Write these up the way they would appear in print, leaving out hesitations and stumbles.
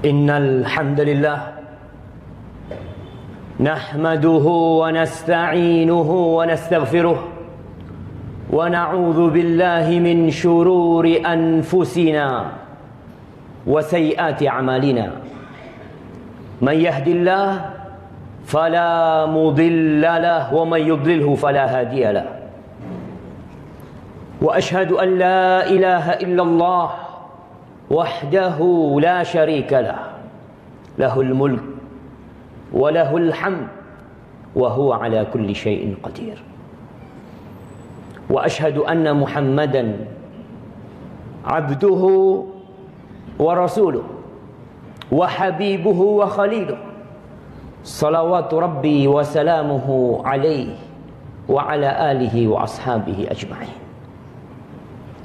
Innal hamdalillah nahmaduhu wa nasta'inuhu wa nastaghfiruh wa na'udzu billahi min shururi anfusina wa sayyiati a'malina. Man yahdihillahu fala mudilla lahu wa man yudlilhu fala hadiya lahu. Wa ashhadu an la ilaha illallah wahdahu la syarika lah, lahul mulk wa lahul hamd wa huwa ala kulli syai'in qadir. Wa ashhadu anna Muhammadan abduhu wa rasuluh wa habibuhu wa khaliluh, salawatu rabbi wa salamuhu alaihi wa ala alihi wa ashabihi ajma'in.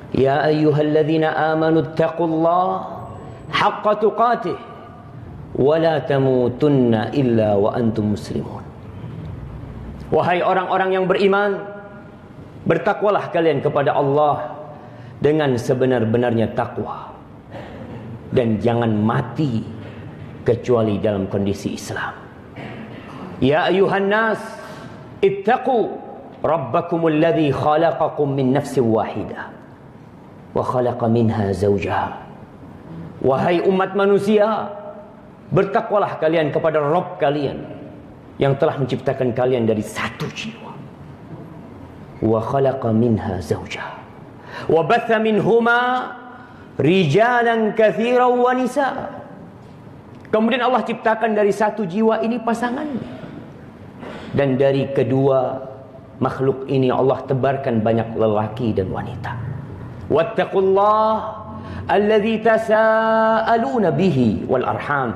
Ya ayyuhalladzina amanu ittaqullaha haqqa tuqatih wa la tamutunna illa wa antum muslimun. Wahai orang-orang yang beriman, bertakwalah kalian kepada Allah dengan sebenar-benarnya takwa, dan jangan mati kecuali dalam kondisi Islam. Ya ayyuhan nas ittaqu rabbakumul ladzi khalaqakum min nafsin wahidah wa khalaqa minha zawjaha. Wahai umat manusia, bertakwalah kalian kepada Rabb kalian yang telah menciptakan kalian dari satu jiwa. Wa khalaqa minha zawjaha wa batha minhuma rijalan katsiran wa nisaa. Kemudian Allah ciptakan dari satu jiwa ini pasangannya, dan dari kedua makhluk ini Allah tebarkan banyak lelaki dan wanita. Wattaqullah alladzi tasaaluna bihi wal arham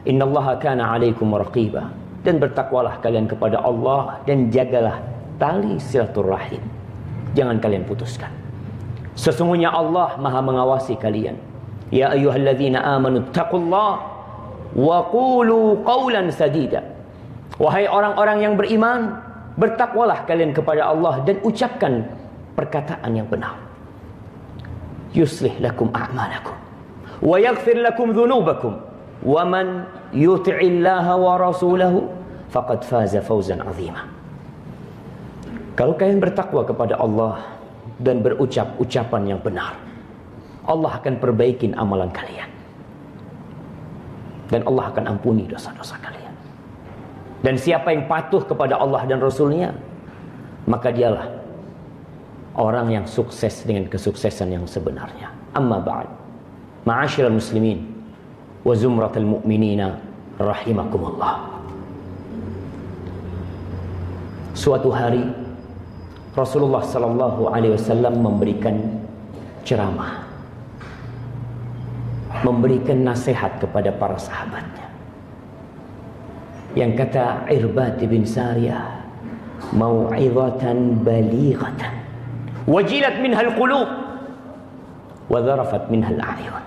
innallaha kana 'alaikum raqiba. Dan bertakwalah kalian kepada Allah dan jagalah tali silaturahim, jangan kalian putuskan. Sesungguhnya Allah Maha mengawasi kalian. Ya ayyuhalladzina amanu taqullaha wa qulu qawlan sadida. Wahai orang-orang yang beriman, bertakwalah kalian kepada Allah dan ucapkan perkataan yang benar. Yuslih lakum a'malakum wa yaghfir lakum dhunubakum wa man yuti'illaha wa rasulahu faqad faza fawzan 'azima. Kalau kalian bertakwa kepada Allah dan berucap ucapan yang benar, Allah akan perbaikin amalan kalian, dan Allah akan ampuni dosa-dosa kalian. Dan siapa yang patuh kepada Allah dan Rasulnya, maka dialah orang yang sukses dengan kesuksesan yang sebenarnya. Amma ba'd, ma'asyiral muslimin wa zumratal mu'minina rahimakumullah. Suatu hari Rasulullah sallallahu alaihi wasallam memberikan ceramah, memberikan nasihat kepada para sahabatnya. Yang kata Irbad bin Sariyah, mau'izatan balighatan wajilat minhal qulub wa dharafat minhal a'yun.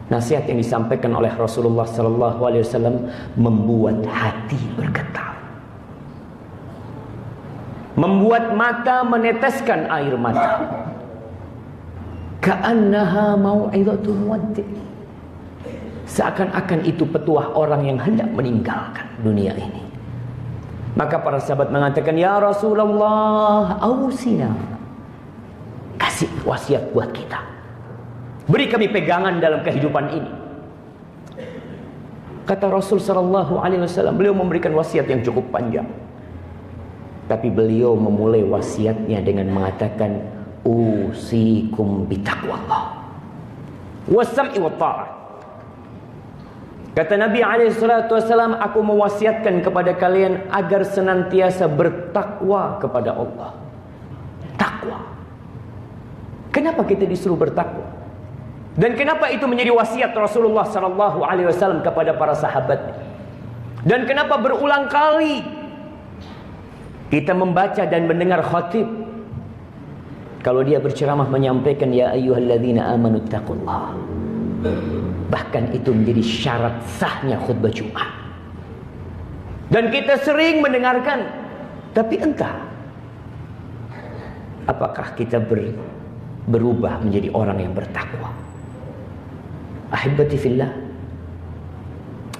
Nasihat yang disampaikan oleh Rasulullah sallallahu alaihi wasallam membuat hati bergetar, membuat mata meneteskan air mata. Ka'annaha mau'izatun muwaddi', seakan-akan itu petuah orang yang hendak meninggalkan dunia ini. Maka para sahabat mengatakan, ya Rasulullah, ausina, kasih wasiat buat kita, beri kami pegangan dalam kehidupan ini. Kata Rasul sallallahu alaihi wasallam, beliau memberikan wasiat yang cukup panjang, tapi beliau memulai wasiatnya dengan mengatakan, usikum bitaqwallah wassam'i wa ta'ah. Kata Nabi SAW, aku mewasiatkan kepada kalian agar senantiasa bertakwa kepada Allah. Takwa. Kenapa kita disuruh bertakwa? Dan kenapa itu menjadi wasiat Rasulullah SAW kepada para sahabatnya? Dan kenapa berulang kali kita membaca dan mendengar khatib, kalau dia berceramah menyampaikan, ya ayyuhalladzina amanu taqullaha, bahkan itu menjadi syarat sahnya khutbah Jumat. Dan kita sering mendengarkan, tapi entah apakah kita berubah menjadi orang yang bertakwa. Ahibati fillah,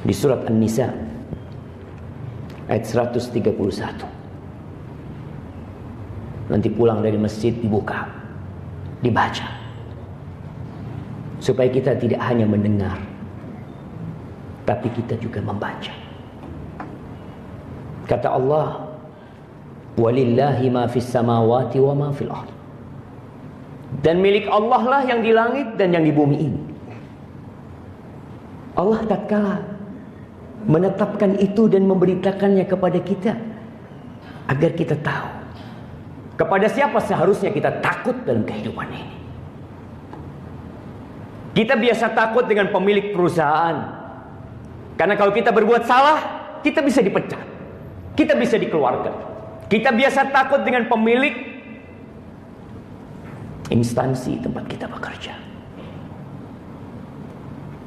di surat An-Nisa ayat 131. Nanti pulang dari masjid dibuka, dibaca, supaya kita tidak hanya mendengar, tapi kita juga membaca. Kata Allah, walillahi ma fis samawati wa ma fil ardh. Dan milik Allah lah yang di langit dan yang di bumi ini. Allah tatkala menetapkan itu dan memberitakannya kepada kita, agar kita tahu kepada siapa seharusnya kita takut dalam kehidupan ini. Kita biasa takut dengan pemilik perusahaan, karena kalau kita berbuat salah, kita bisa dipecat, kita bisa dikeluarkan. Kita biasa takut dengan pemilik instansi tempat kita bekerja,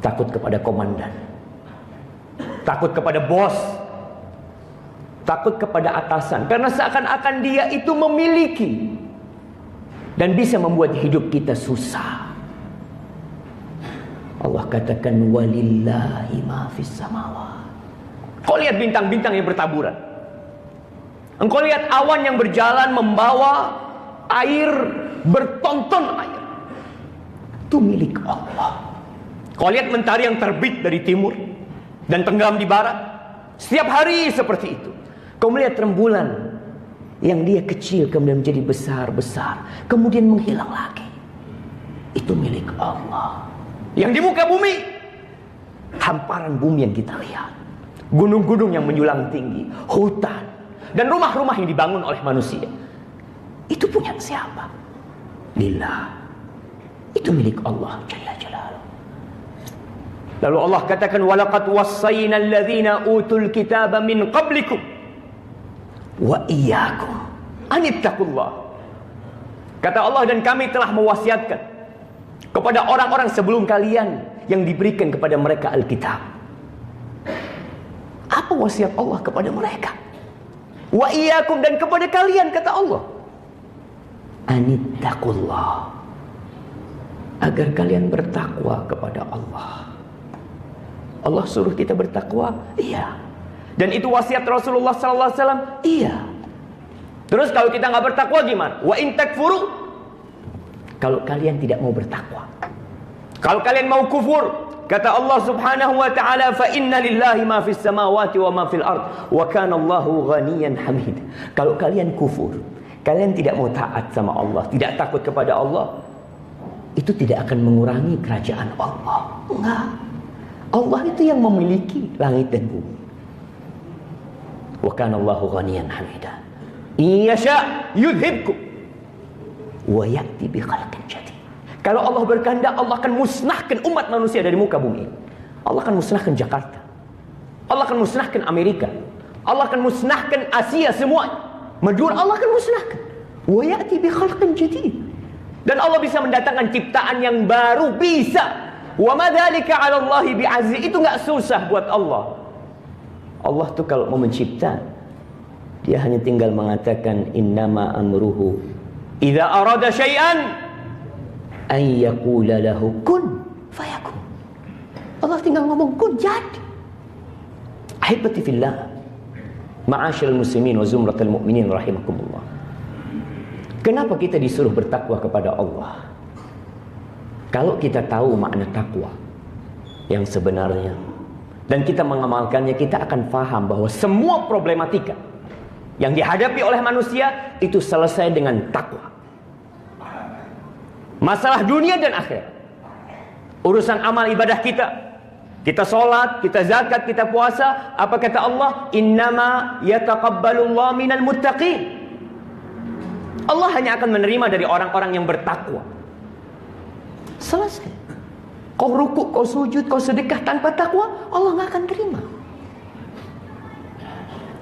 takut kepada komandan, takut kepada bos, takut kepada atasan, karena seakan-akan dia itu memiliki dan bisa membuat hidup kita susah. Allah katakan walillahi ma fis samawat. Kau lihat bintang-bintang yang bertaburan, engkau lihat awan yang berjalan membawa air, bertonton air, itu milik Allah. Kau lihat mentari yang terbit dari timur dan tenggelam di barat, setiap hari seperti itu. Kau melihat rembulan yang dia kecil kemudian menjadi besar-besar, kemudian menghilang lagi. Itu milik Allah. Yang di muka bumi, hamparan bumi yang kita lihat, gunung-gunung yang menjulang tinggi, hutan, dan rumah-rumah yang dibangun oleh manusia, itu punya siapa? Lillah. Itu milik Allah Jalla Jalaluhu. Lalu Allah katakan, walaqad wassayna alladhina utul kitaba min qablikum wa iyyakum an ittaqullah. Kata Allah, dan kami telah mewasiatkan kepada orang-orang sebelum kalian yang diberikan kepada mereka Alkitab. Apa wasiat Allah kepada mereka? Wa iyyakum, dan kepada kalian, kata Allah, anittaqullah, agar kalian bertakwa kepada Allah. Allah suruh kita bertakwa, iya. Dan itu wasiat Rasulullah SAW, iya. Terus kalau kita nggak bertakwa gimana? Wa in takfuru, kalau kalian tidak mau bertakwa, kalau kalian mau kufur, kata Allah Subhanahu wa taala, fa inna lillahi ma fis samawati wa ma fil ard wa kana Allahu ghaniyan hamid. Kalau kalian kufur, kalian tidak mau taat sama Allah, tidak takut kepada Allah, itu tidak akan mengurangi kerajaan Allah. Enggak. Allah itu yang memiliki langit dan bumi. Wa kana Allahu ghaniyan hamida. Iyasha yudhibkum wa ya'ti bi khalqin jadid. Kalau Allah berkehendak, Allah akan musnahkan umat manusia dari muka bumi. Allah akan musnahkan Jakarta, Allah akan musnahkan Amerika, Allah akan musnahkan Asia semua. Madura Allah akan musnahkan. Wa ya'ti bi khalqin jadid. Dan Allah bisa mendatangkan ciptaan yang baru, bisa. Wa ma dzalika 'ala Allahi bi'aziz. Itu enggak susah buat Allah. Allah tuh kalau mau mencipta, dia hanya tinggal mengatakan innama amruhu idza arada syai'an an yaqula lahu kun fayakun. Allah tinggal ngomong kun, jadi. Ahibati fillah, ma'asyiral muslimin wa zumratal mu'minin rahimakumullah. Kenapa kita disuruh bertakwa kepada Allah? Kalau kita tahu makna takwa yang sebenarnya dan kita mengamalkannya, kita akan paham bahwa semua problematika yang dihadapi oleh manusia itu selesai dengan takwa. Masalah dunia dan akhirat, urusan amal ibadah kita, kita sholat, kita zakat, kita puasa, apa kata Allah? Innama yataqabbalullahu minal muttaqin. Allah hanya akan menerima dari orang-orang yang bertakwa. Selesai. Kau rukuk, kau sujud, kau sedekah tanpa takwa, Allah nggak akan terima.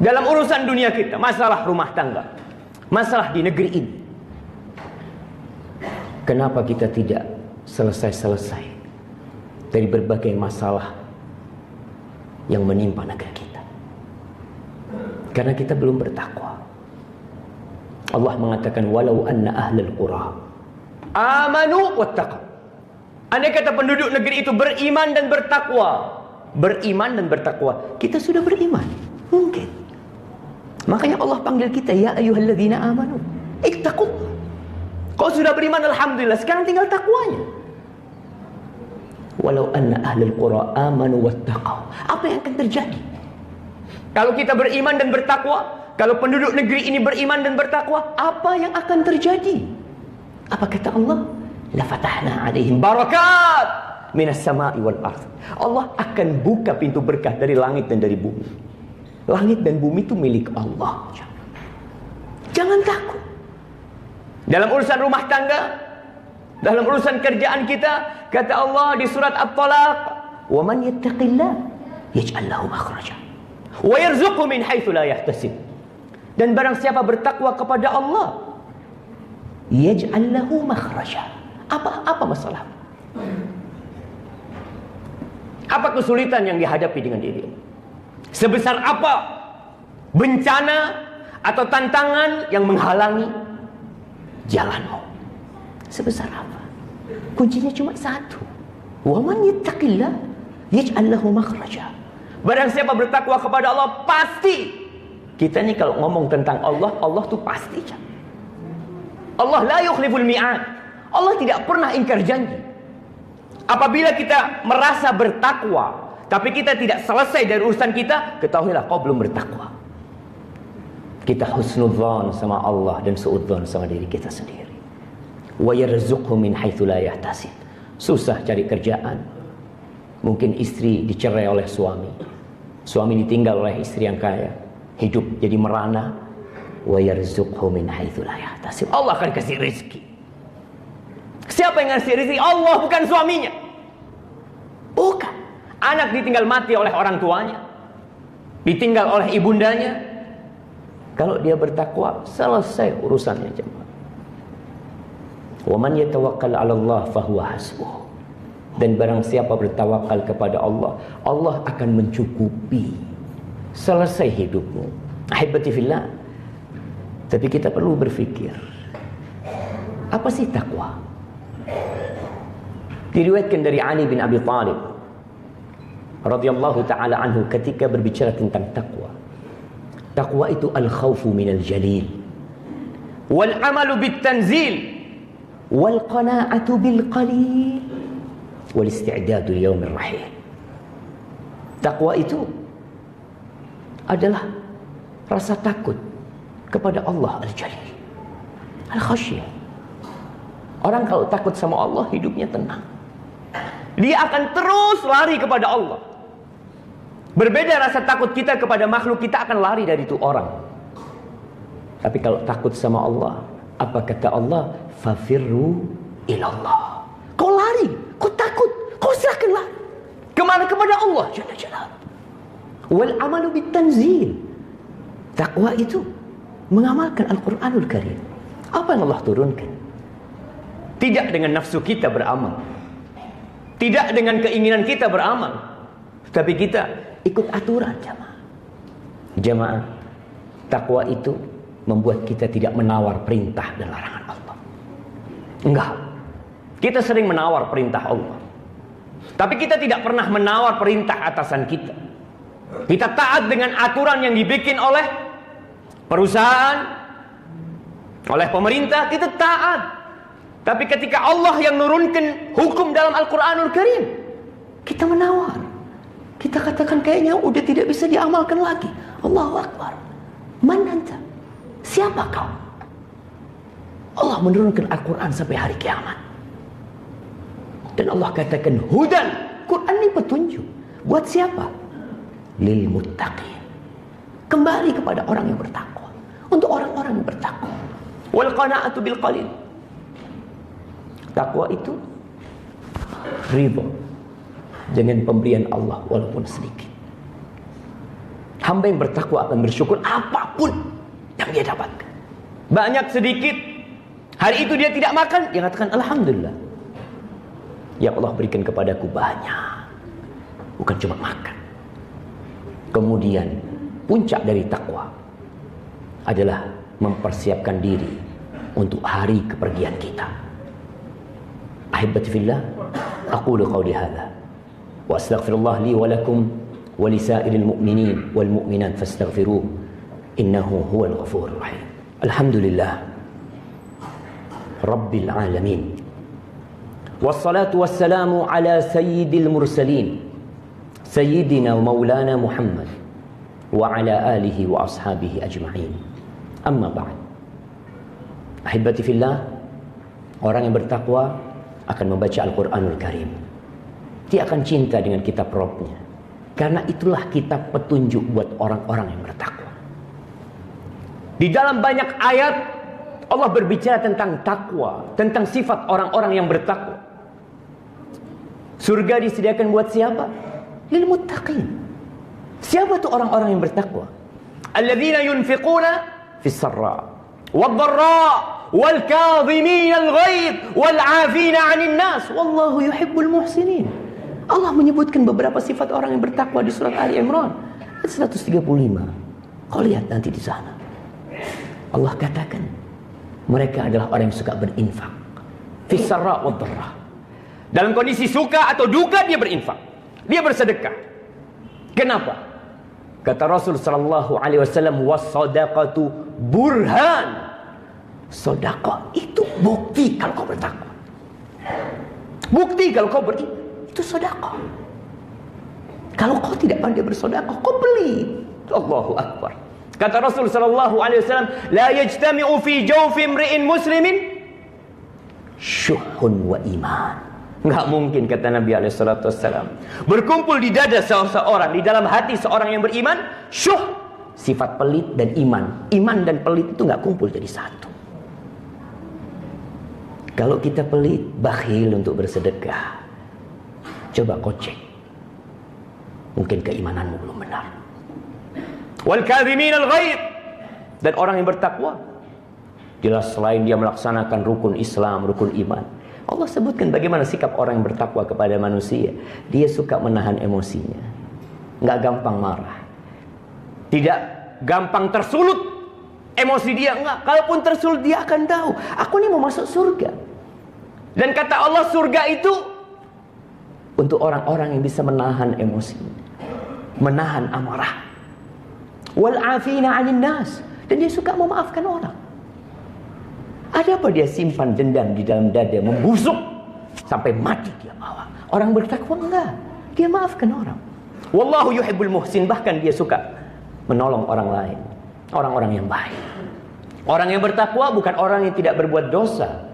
Dalam urusan dunia kita, masalah rumah tangga, masalah di negeri ini, kenapa kita tidak selesai-selesai dari berbagai masalah yang menimpa negeri kita? Karena kita belum bertakwa. Allah mengatakan walau anna ahlul qura amanu wattaqu Andai kata penduduk negeri itu beriman dan bertakwa, kita sudah beriman. Mungkin. Makanya Allah panggil kita, ya ayyuhalladzina amanu ittaqullah. Kau sudah beriman, alhamdulillah, sekarang tinggal takwanya. Walau anna ahlul qura amanu wattaqau. Apa yang akan terjadi kalau kita beriman dan bertakwa? Kalau penduduk negeri ini beriman dan bertakwa, apa yang akan terjadi? Apa kata Allah? La fatahna alaihim barakat minas sama'i wal ardh. Allah akan buka pintu berkah dari langit dan dari bumi. Langit dan bumi itu milik Allah. Jangan takut. Dalam urusan rumah tangga, dalam urusan kerjaan kita, kata Allah di surat At-Talaq, "Wa man yattaqillah yaj'al lahu makhraja wa yarzuqhu min haitsu la yahtasib." Dan barang siapa bertakwa kepada Allah, yaj'al lahu makhraja. Apa masalah? Apa kesulitan yang dihadapi dengan diri? Sebesar apa bencana atau tantangan yang menghalangi jalanmu? Sebesar apa? Kuncinya cuma satu. Wa man yattaqillah yaj'al lahu makhraja. Barang siapa bertakwa kepada Allah, pasti. Kita nih kalau ngomong tentang Allah, Allah tuh pasti. Allah la yukhliful mi'ad. Allah tidak pernah ingkar janji. Apabila kita merasa bertakwa, tapi kita tidak selesai dari urusan kita, ketahuilah kau belum bertakwa. Kita husnudzon sama Allah dan suudzon sama diri kita sendiri. Wa yarzuqhu min haitsu la yahtasib. Susah cari kerjaan. Mungkin istri dicerai oleh suami. Suami ditinggal oleh istri yang kaya. Hidup jadi merana. Wa yarzuqhu min haitsu la yahtasib. Allah akan kasih rezeki. Siapa yang ngasih rezeki? Allah, bukan suaminya. Bukan. Anak ditinggal mati oleh orang tuanya, ditinggal oleh ibundanya. Kalau dia bertakwa, selesai urusannya, jemaah. Wa man yatawakkal 'ala Allah fahuwa hasbuh. Dan barang siapa bertawakal kepada Allah, Allah akan mencukupi. Selesai hidupmu. Ahibati fillah. Tapi kita perlu berpikir, apa sih takwa? Diriwayatkan dari Ali bin Abi Thalib radhiyallahu taala anhu ketika berbicara tentang takwa. Takwa itu al-khawfu minal jalil, wal amalu bit tanzil, wal qana'atu bil qalil, wal isti'dadu li yaumir rahil. Takwa itu adalah rasa takut kepada Allah al-jalil, al-khasyah. Orang kalau takut sama Allah, hidupnya tenang. Dia akan terus lari kepada Allah. Berbeda rasa takut kita kepada makhluk, kita akan lari dari itu orang. Tapi kalau takut sama Allah, apa kata Allah? Fafirru ilallah. Kau lari, kau takut, kau serahkan lari. Kemana? Kepada Allah Jalla Jalaluhu. Wal amalu bit tanzil. Takwa itu mengamalkan Al-Quranul Karim. Apa yang Allah turunkan? Tidak dengan nafsu kita beramal, tidak dengan keinginan kita beramal, tapi kita ikut aturan. Jamaah, takwa itu membuat kita tidak menawar perintah dan larangan Allah. Enggak. Kita sering menawar perintah Allah, tapi kita tidak pernah menawar perintah atasan kita. Kita taat dengan aturan yang dibikin oleh perusahaan, oleh pemerintah, kita taat. Tapi ketika Allah yang nurunkan hukum dalam Al-Quranul Karim, kita menawar. Kita katakan kayaknya udah tidak bisa diamalkan lagi. Allahu Akbar. Man anta? Siapa kau? Allah menurunkan Al-Quran sampai hari kiamat. Dan Allah katakan hudan. Quran ini petunjuk. Buat siapa? Lil muttaqin. Kembali kepada orang yang bertakwa. Untuk orang-orang yang bertakwa. Wal qana'atu bil qalil. Takwa itu ridho dengan pemberian Allah walaupun sedikit. Hamba yang bertakwa akan bersyukur apapun yang dia dapatkan. Banyak sedikit, hari itu dia tidak makan, dia katakan alhamdulillah. Yang Allah berikan kepadaku banyak, bukan cuma makan. Kemudian puncak dari takwa adalah mempersiapkan diri untuk hari kepergian kita. Ahibati fillah, Aqulu qawli hadha wa astaghfirullah li wa lakum wa lisairil mu'minin wal mu'minat fastaghfiruh innahu huwal ghafurur rahim. Alhamdulillah Rabbil alamin. Wassalatu wassalamu ala sayyidil mursalin sayyidina wa maulana Muhammad wa ala alihi wa ashabihi ajma'in. Amma ba'd. Ahibati fillah, orang yang bertakwa akan membaca Al-Quranul Karim. Dia akan cinta dengan kitab Rabbnya, karena itulah kitab petunjuk buat orang-orang yang bertakwa. Di dalam banyak ayat Allah berbicara tentang takwa, tentang sifat orang-orang yang bertakwa. Surga disediakan buat siapa? Lil muttaqin. Siapa tuh orang-orang yang bertakwa? Alladzina yunfiquna fis sarra wad dharra wal kadhimin al ghaidh wal 'afina 'anil nas wallahu yuhibbul muhsinin. Allah menyebutkan beberapa sifat orang yang bertakwa di surat Ali Imran ayat 135. Kau lihat nanti di sana. Allah katakan mereka adalah orang yang suka berinfak. Fis sarra wad dharra. Dalam kondisi suka atau duka dia berinfak. Dia bersedekah. Kenapa? Kata Rasul sallallahu alaihi wasallam, was-shadaqatu burhan. Sedekah itu bukti kalau kau bertakwa. Bukti kalau kau beriman, itu sedekah. Kalau kau tidak pandai bersedekah, kau beli. Allahu akbar. Kata Rasul sallallahu alaihi wasallam, la yajtami'u fi jawfi imri'in muslimin syuhun wa iman. Enggak mungkin, kata Nabi SAW, berkumpul di dada seseorang, di dalam hati seorang yang beriman, syuh, sifat pelit dan iman. Iman dan pelit itu enggak kumpul jadi satu. Kalau kita pelit, bakhil untuk bersedekah, coba kau cek, mungkin keimananmu belum benar. Wal kadhimin al ghaidh, dan orang yang bertakwa, jelas selain dia melaksanakan rukun Islam, rukun iman, Allah sebutkan bagaimana sikap orang yang bertakwa kepada manusia. Dia suka menahan emosinya, nggak gampang marah, tidak gampang tersulut emosi dia, enggak. Kalaupun tersulut dia akan tahu, aku ini mau masuk surga. Dan kata Allah, surga itu untuk orang-orang yang bisa menahan emosi, menahan amarah. Wal 'afina 'anil nas, dan dia suka memaafkan orang. Ada apa dia simpan dendam di dalam dada, membusuk sampai mati dia bawa? Orang bertakwa enggak, dia maafkan orang. Wallahu yuhibbul muhsin, bahkan dia suka menolong orang lain, orang-orang yang baik. Orang yang bertakwa bukan orang yang tidak berbuat dosa,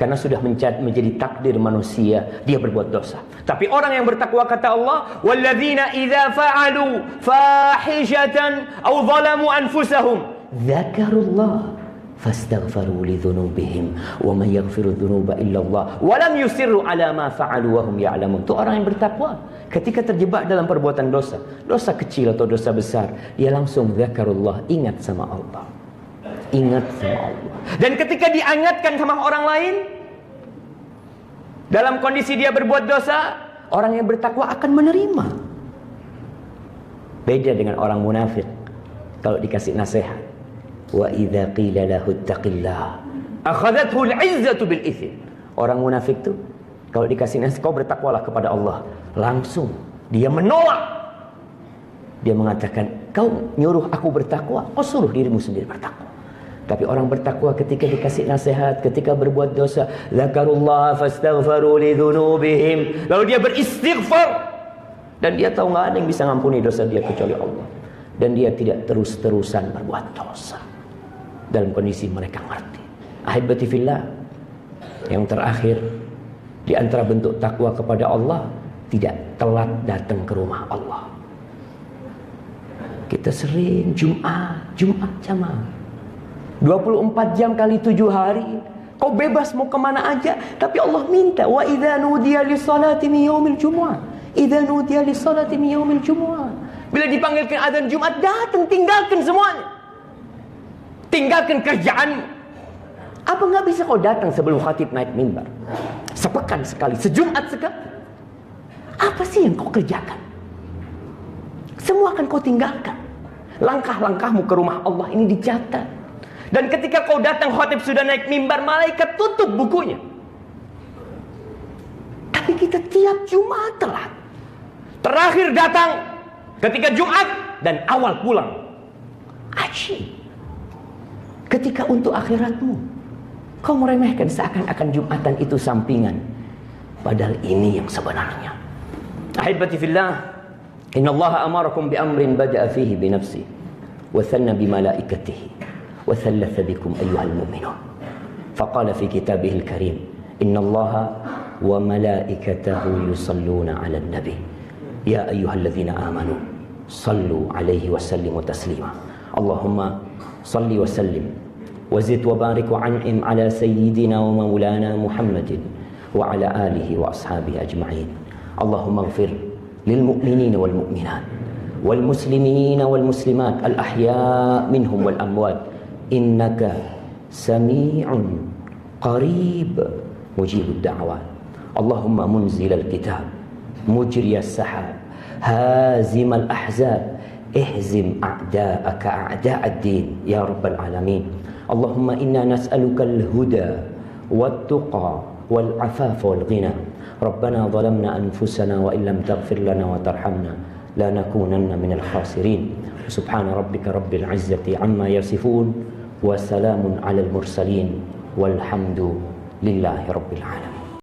karena sudah menjadi takdir manusia dia berbuat dosa. Tapi orang yang bertakwa, kata Allah, walladzina idza fa'alu fahishatan aw zalamu anfusahum dzakarullah fastaghfaru li dzunubihim wa man yaghfiru dzunuba illa Allah wa lam yusirru ala ma fa'alu wa hum ya'lamun. Itu orang yang bertakwa. Ketika terjebak dalam perbuatan dosa, dosa kecil atau dosa besar, dia langsung dzakarullah, ingat sama Allah. Ingat sama Allah. Dan ketika diingatkan sama orang lain dalam kondisi dia berbuat dosa, orang yang bertakwa akan menerima. Beda dengan orang munafik. Kalau dikasih nasihat, wa idza qila lahu ittaqillah akhadhathu al-'izzatu bil itsm. Orang munafik tuh kalau dikasih nasihat, kau bertakwalah kepada Allah, langsung dia menolak. Dia mengatakan, kau nyuruh aku bertakwa, kau suruh dirimu sendiri bertakwa. Tapi orang bertakwa ketika dikasih nasihat, ketika berbuat dosa, zakarullah fastaghfaru li dzunubihim, lalu dia beristighfar, dan dia tahu nggak ada yang bisa ngampuni dosa dia kecuali Allah, dan dia tidak terus-terusan berbuat dosa. Dalam kondisi mereka ngerti. Ahibati fillah, yang terakhir di antara bentuk takwa kepada Allah, tidak telat datang ke rumah Allah. Kita sering Jumat jamaah 24 jam kali 7 hari. Kau bebas mau kemana aja, tapi Allah minta, wa idza nudiya lis-salati min yaumil jumu'ah, idza nudiya lis-salati min yaumil jumu'ah, bila dipanggilkan azan Jumat, datang, tinggalkan semuanya. Tinggalkan kerjaanmu. Apa nggak bisa kau datang sebelum khatib naik mimbar? Sepekan sekali, sejumat sekali. Apa sih yang kau kerjakan? Semua akan kau tinggalkan. Langkah-langkahmu ke rumah Allah ini dicatat. Dan ketika kau datang, khatib sudah naik mimbar, malaikat tutup bukunya. Kan kita tiap Jumat telat. Terakhir datang ketika Jumat dan awal pulang. Asyik. Ketika untuk akhiratmu, kau meremehkan seakan-akan Jumatan itu sampingan. Padahal ini yang sebenarnya. Ahibati fillah, inna Allah amarakum bi amrin bada'a fihi bi nafsi wa thanna bi malaikatihi wa thallatha bikum ayyuhal mu'minun. Faqala fi kitabihil karim, inna Allah wa malaikatahu yusalluna 'alan nabi. Ya ayyuhalladzina amanu sallu 'alaihi wa sallimu taslima. Allahumma salli wa sallim wa zid wa barik wa an'im 'ala sayyidina wa maulana Muhammadin wa 'ala alihi wa ashabihi ajma'in. Allahumma ighfir lil mu'minina wal mu'minat wal muslimina wal muslimat al ahya' minhum wal amwat innaka sami'un qarib mujibud da'wat. Allahumma munzilal kitab mujriyas sahab hazimal ahzab ihzim a'da'aka a'da'ad din ya rabbal alamin. Allahumma inna nas'aluka al-huda wat-tuqa wal-'afafa wal-ghina. Rabbana zalamna anfusana wa illam taghfir lana wa tarhamna lanakunanna minal khasirin. Subhana rabbika rabbil 'izzati 'amma yasifun wa salamun 'alal mursalin walhamdu lillahi rabbil alamin.